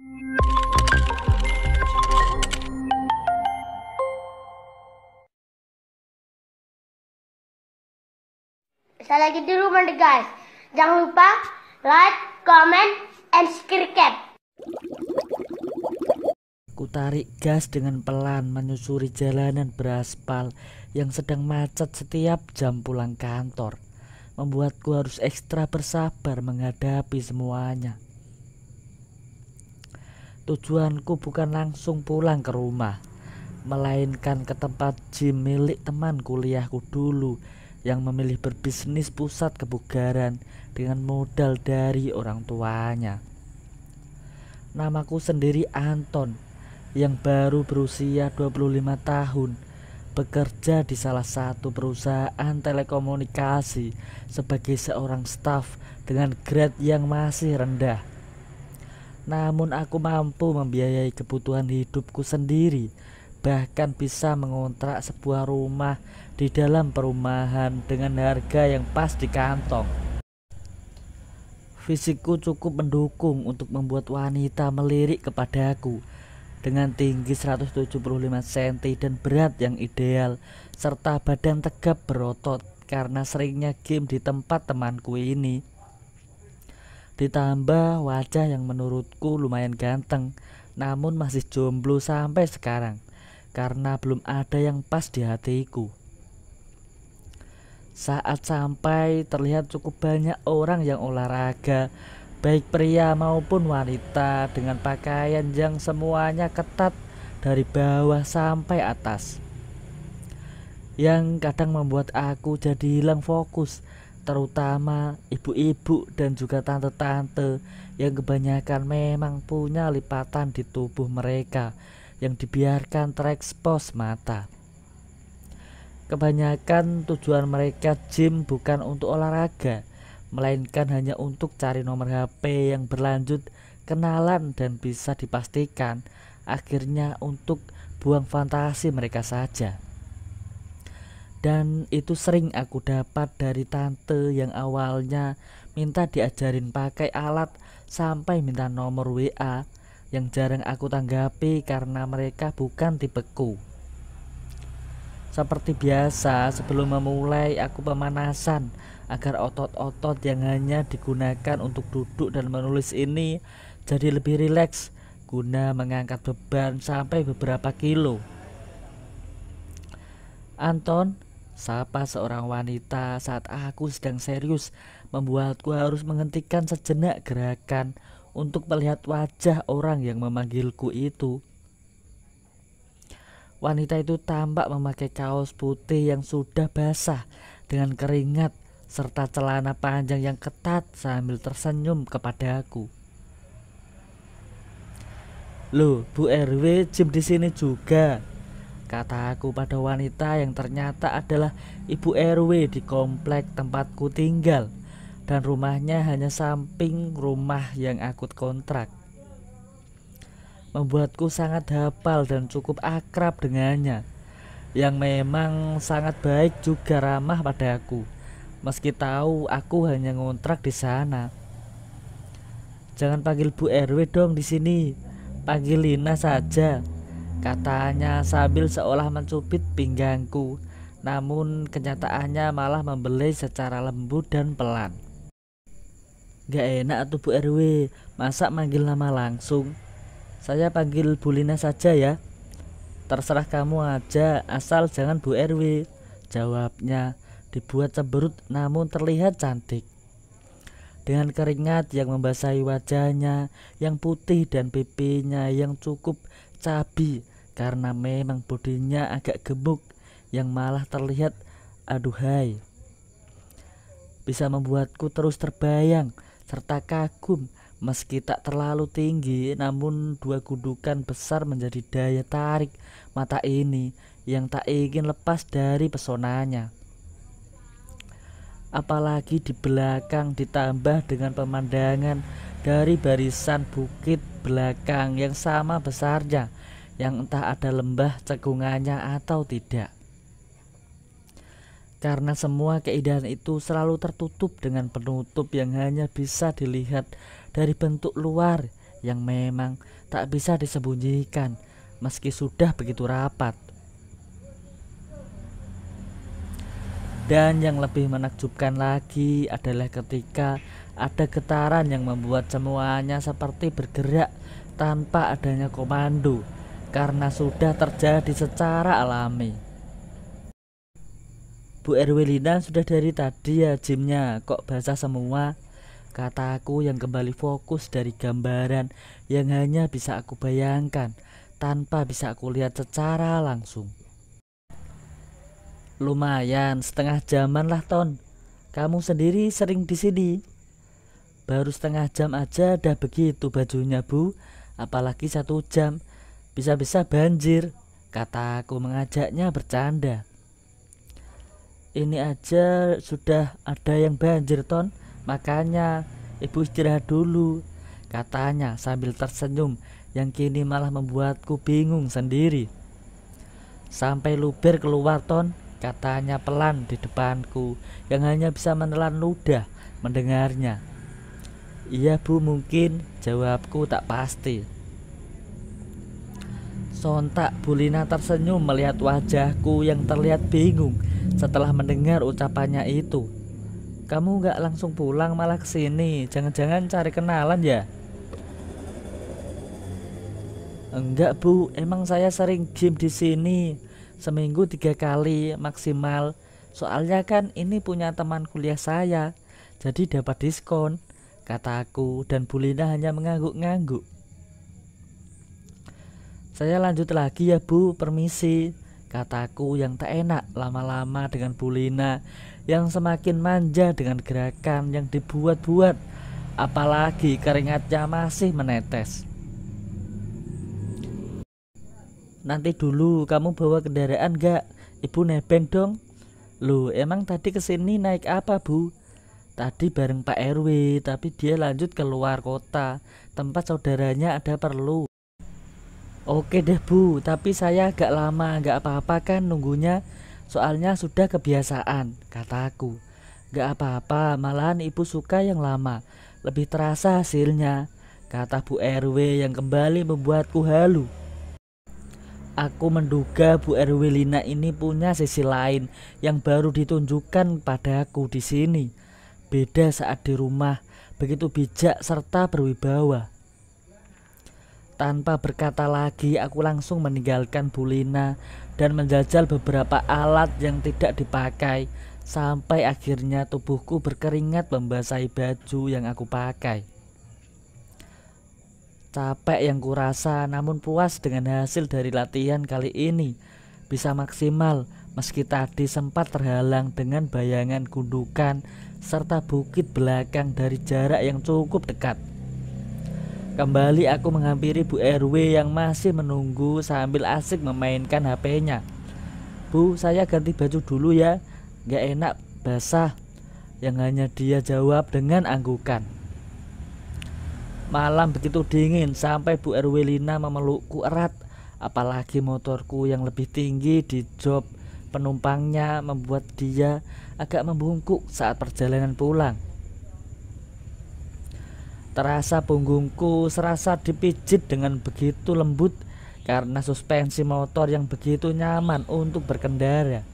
Saya lagi di rumah nih guys. Jangan lupa like, comment, and subscribe. Ku tarik gas dengan pelan menyusuri jalanan beraspal yang sedang macet setiap jam pulang kantor. Membuatku harus ekstra bersabar menghadapi semuanya. Tujuanku bukan langsung pulang ke rumah, melainkan ke tempat gym milik teman kuliahku dulu yang memilih berbisnis pusat kebugaran dengan modal dari orang tuanya. Namaku sendiri Anton, yang baru berusia 25 tahun, bekerja di salah satu perusahaan telekomunikasi sebagai seorang staf dengan grade yang masih rendah. Namun aku mampu membiayai kebutuhan hidupku sendiri, bahkan bisa mengontrak sebuah rumah di dalam perumahan dengan harga yang pas di kantong. Fisikku cukup mendukung untuk membuat wanita melirik kepadaku. Dengan tinggi 175 cm dan berat yang ideal, serta badan tegap berotot karena seringnya game di tempat temanku ini. Ditambah wajah yang menurutku lumayan ganteng, namun masih jomblo sampai sekarang karena belum ada yang pas di hatiku. Saat sampai, terlihat cukup banyak orang yang olahraga, baik pria maupun wanita, dengan pakaian yang semuanya ketat dari bawah sampai atas, yang kadang membuat aku jadi hilang fokus, terutama ibu-ibu dan juga tante-tante yang kebanyakan memang punya lipatan di tubuh mereka yang dibiarkan terekspos mata. Kebanyakan tujuan mereka gym bukan untuk olahraga, melainkan hanya untuk cari nomor HP yang berlanjut, kenalan, dan bisa dipastikan akhirnya untuk buang fantasi mereka saja. Dan itu sering aku dapat dari tante yang awalnya minta diajarin pakai alat sampai minta nomor WA yang jarang aku tanggapi karena mereka bukan tipeku. Seperti biasa, sebelum memulai aku pemanasan agar otot-otot yang hanya digunakan untuk duduk dan menulis ini jadi lebih rileks guna mengangkat beban sampai beberapa kilo. Anton, sapa seorang wanita saat aku sedang serius, membuatku harus menghentikan sejenak gerakan untuk melihat wajah orang yang memanggilku itu. Wanita itu tampak memakai kaos putih yang sudah basah dengan keringat serta celana panjang yang ketat sambil tersenyum kepadaku. "Loh, Bu RW gym di sini juga," kataku pada wanita yang ternyata adalah Ibu RW di komplek tempatku tinggal, dan rumahnya hanya samping rumah yang aku kontrak. Membuatku sangat hafal dan cukup akrab dengannya, yang memang sangat baik juga ramah padaku, meski tahu aku hanya ngontrak di sana. "Jangan panggil Bu RW dong di sini, panggil Lina saja," katanya sambil seolah mencubit pinggangku, namun kenyataannya malah membelai secara lembut dan pelan. "Gak enak tuh Bu RW, masa manggil nama langsung? Saya panggil Bu Lina saja ya." "Terserah kamu aja, asal jangan Bu RW," jawabnya, dibuat cemberut namun terlihat cantik. Dengan keringat yang membasahi wajahnya yang putih dan pipinya yang cukup cabi karena memang bodinya agak gemuk yang malah terlihat aduhai, bisa membuatku terus terbayang serta kagum. Meski tak terlalu tinggi, namun dua gundukan besar menjadi daya tarik mata ini yang tak ingin lepas dari pesonanya. Apalagi di belakang ditambah dengan pemandangan dari barisan bukit belakang yang sama besarnya, yang entah ada lembah cekungannya atau tidak. Karena semua keindahan itu selalu tertutup dengan penutup yang hanya bisa dilihat dari bentuk luar yang memang tak bisa disembunyikan meski sudah begitu rapat. Dan yang lebih menakjubkan lagi adalah ketika ada getaran yang membuat semuanya seperti bergerak tanpa adanya komando, karena sudah terjadi secara alami. Bu Erwelina, sudah dari tadi ya gymnya, kok basah semua? Kataku yang kembali fokus dari gambaran yang hanya bisa aku bayangkan tanpa bisa aku lihat secara langsung. Lumayan, setengah jaman lah Ton. Kamu sendiri sering di sini. Baru setengah jam aja dah begitu bajunya Bu, apalagi 1 jam. Bisa-bisa banjir, kataku mengajaknya bercanda. Ini aja sudah ada yang banjir Ton. Makanya ibu istirahat dulu, katanya sambil tersenyum yang kini malah membuatku bingung sendiri. Sampai luber keluar Ton, katanya pelan di depanku yang hanya bisa menelan ludah mendengarnya. Iya Bu, mungkin, jawabku tak pasti. Sontak Bu Lina tersenyum melihat wajahku yang terlihat bingung setelah mendengar ucapannya itu. Kamu gak langsung pulang malah kesini, jangan-jangan cari kenalan ya? Enggak Bu, emang saya sering gym di sini, seminggu 3 kali maksimal. Soalnya kan ini punya teman kuliah saya, jadi dapat diskon, kataku, dan Bu Lina hanya mengangguk-ngangguk. Saya lanjut lagi ya Bu, permisi, kataku yang tak enak lama-lama dengan Bu Lina yang semakin manja dengan gerakan yang dibuat-buat, apalagi keringatnya masih menetes. Nanti dulu, kamu bawa kendaraan gak? Ibu nebeng dong. Loh, emang tadi kesini naik apa Bu? Tadi bareng Pak RW, tapi dia lanjut ke luar kota, tempat saudaranya ada perlu. Oke deh Bu, tapi saya agak lama, gak apa-apa kan nunggunya? Soalnya sudah kebiasaan, kataku. Gak apa-apa, malahan ibu suka yang lama, lebih terasa hasilnya, kata Bu RW yang kembali membuatku halu. Aku menduga Bu Erwelina ini punya sisi lain yang baru ditunjukkan padaku di sini. Beda saat di rumah, begitu bijak serta berwibawa. Tanpa berkata lagi, aku langsung meninggalkan Bu Lina dan menjajal beberapa alat yang tidak dipakai, sampai akhirnya tubuhku berkeringat membasahi baju yang aku pakai. Capek yang kurasa, namun puas dengan hasil dari latihan kali ini. Bisa maksimal meski tadi sempat terhalang dengan bayangan gundukan serta bukit belakang dari jarak yang cukup dekat. Kembali aku menghampiri Bu RW yang masih menunggu sambil asik memainkan HP-nya. Bu, saya ganti baju dulu ya, gak enak basah, yang hanya dia jawab dengan anggukan. Malam begitu dingin sampai Bu Erwelina memelukku erat, apalagi motorku yang lebih tinggi di jok penumpangnya membuat dia agak membungkuk saat perjalanan pulang. Terasa punggungku serasa dipijit dengan begitu lembut karena suspensi motor yang begitu nyaman untuk berkendara.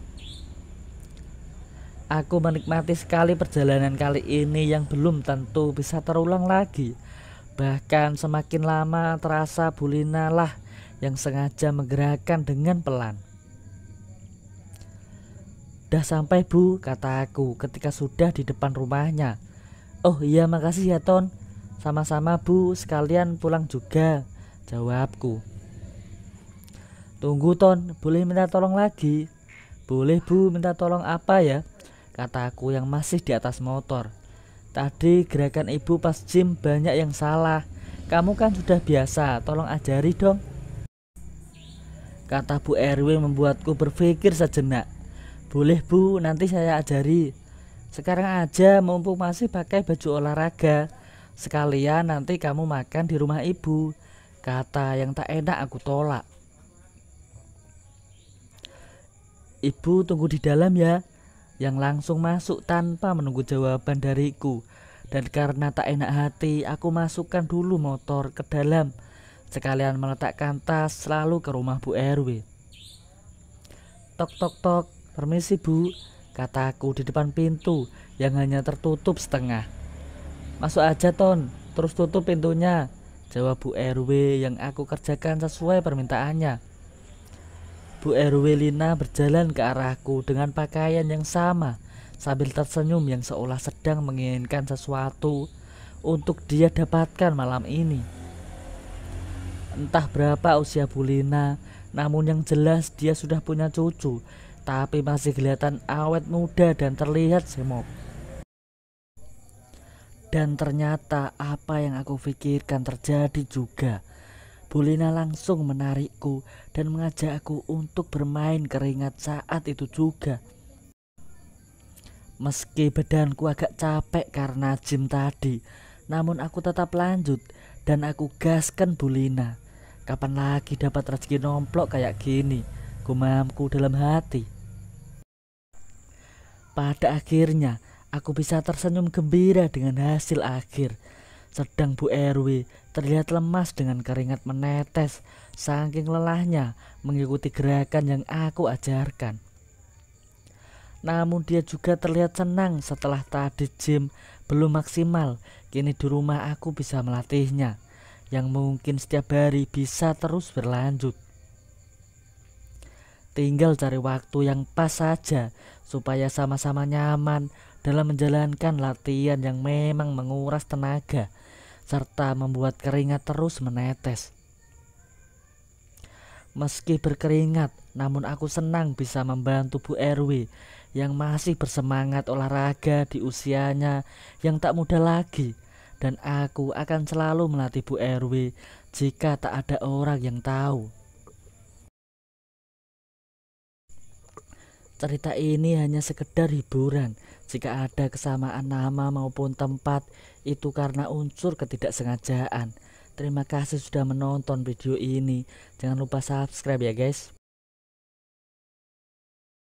Aku menikmati sekali perjalanan kali ini yang belum tentu bisa terulang lagi. Bahkan semakin lama terasa Bu Lina lah yang sengaja menggerakkan dengan pelan. Dah sampai Bu, kata aku ketika sudah di depan rumahnya. Oh iya, makasih ya Ton. Sama-sama Bu, sekalian pulang juga, jawabku. Tunggu Ton, boleh minta tolong lagi? Boleh Bu, minta tolong apa ya? Kataku yang masih di atas motor. Tadi gerakan ibu pas gym banyak yang salah. Kamu kan sudah biasa, tolong ajari dong, kata Bu RW membuatku berpikir sejenak. Boleh Bu, nanti saya ajari. Sekarang aja mumpung masih pakai baju olahraga. Sekalian nanti kamu makan di rumah ibu, kata yang tak enak aku tolak. Ibu tunggu di dalam ya, yang langsung masuk tanpa menunggu jawaban dariku. Dan karena tak enak hati, aku masukkan dulu motor ke dalam, sekalian meletakkan tas selalu ke rumah Bu RW. Tok tok tok, permisi Bu, kataku di depan pintu yang hanya tertutup setengah. Masuk aja Ton, terus tutup pintunya, jawab Bu RW yang aku kerjakan sesuai permintaannya. Bu RW Lina berjalan ke arahku dengan pakaian yang sama, sambil tersenyum yang seolah sedang menginginkan sesuatu untuk dia dapatkan malam ini. Entah berapa usia Bu Lina, namun yang jelas dia sudah punya cucu, tapi masih kelihatan awet muda dan terlihat semok. Dan ternyata apa yang aku pikirkan terjadi juga. Bu Lina langsung menarikku dan mengajakku untuk bermain keringat saat itu juga. Meski badanku agak capek karena gym tadi, namun aku tetap lanjut dan aku gaskan Bu Lina. Kapan lagi dapat rezeki nomplok kayak gini, gumamku dalam hati. Pada akhirnya, aku bisa tersenyum gembira dengan hasil akhir. Sedang Bu RW terlihat lemas dengan keringat menetes, saking lelahnya mengikuti gerakan yang aku ajarkan. Namun dia juga terlihat senang setelah tadi gym belum maksimal, kini di rumah aku bisa melatihnya, yang mungkin setiap hari bisa terus berlanjut. Tinggal cari waktu yang pas saja supaya sama-sama nyaman dalam menjalankan latihan yang memang menguras tenaga serta membuat keringat terus menetes. Meski berkeringat, namun aku senang bisa membantu Bu RW yang masih bersemangat olahraga di usianya yang tak muda lagi, dan aku akan selalu melatih Bu RW jika tak ada orang yang tahu. Cerita ini hanya sekedar hiburan. Jika ada kesamaan nama maupun tempat, itu karena unsur ketidaksengajaan. Terima kasih sudah menonton video ini. Jangan lupa subscribe ya guys.